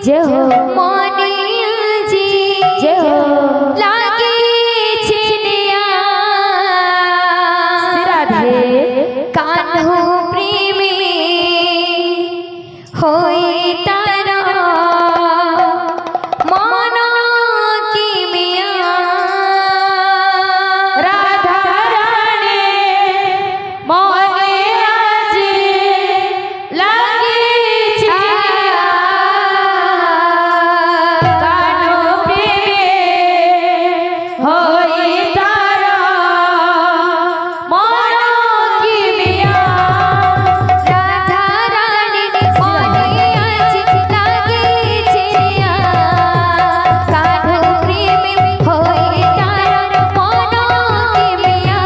जय हो मोनिया जी जय हो लागे छिनिया राधे कान्हो प्रेमी होई तारा माना की मिया राधा रानी मोनिया जी लागे छिनिया कान्हो प्रेमी होई तारा मोनो की मिया राधा रानी मोनिया जी लागे छिनिया कान्हो प्रेमी होई तारा माना की मिया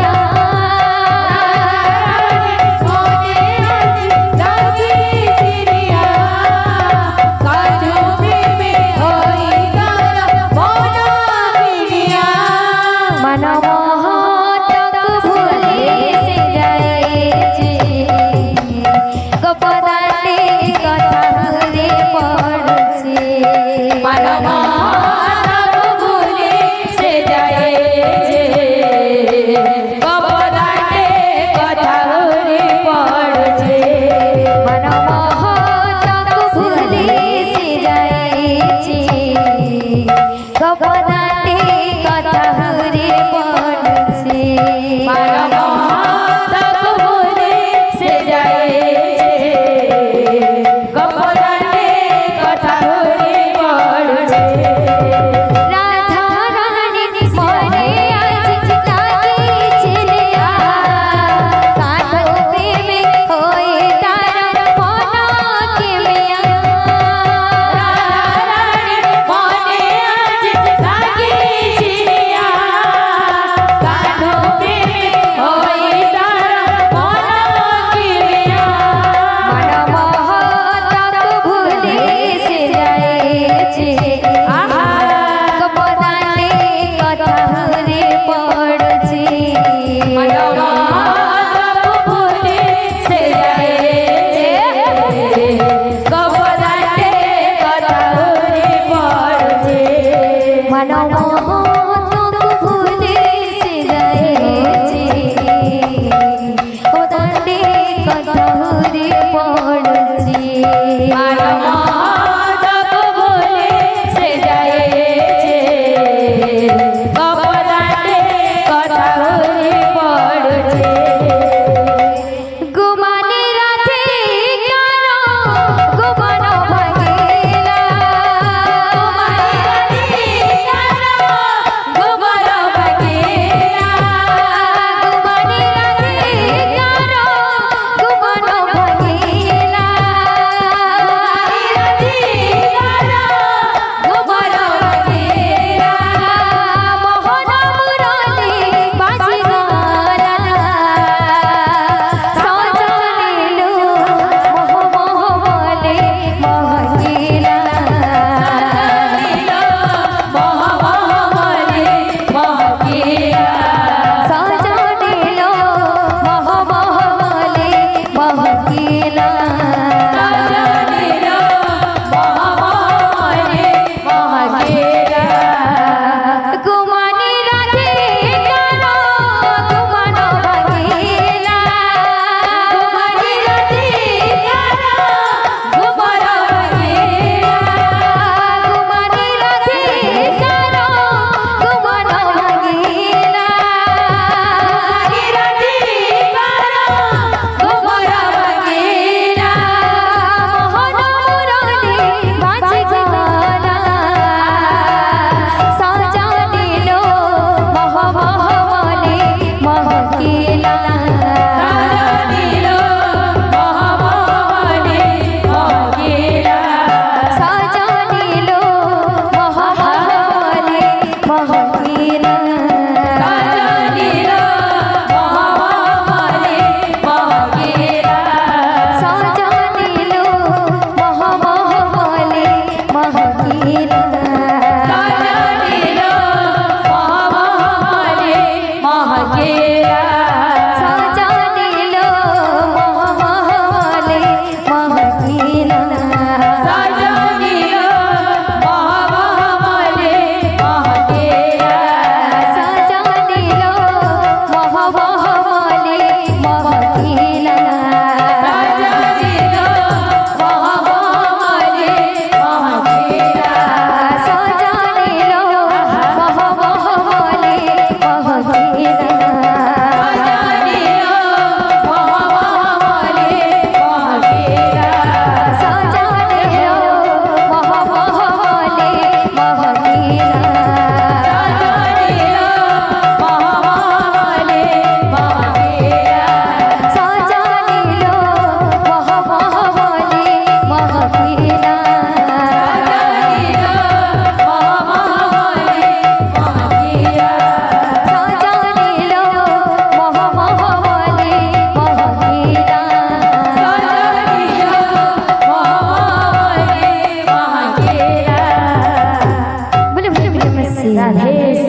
मनमोह तक भूले से जाए जे गोपदाने कथा रे पड़छे मनमोह तक भूले से जाए जे गोपदाने कथा रे पड़छे राधा रानी मोनिया जी लागे छिनिया कान्हो प्रेमी होई तारा माना की मिया मोनिया जी लागे श्याम। राधे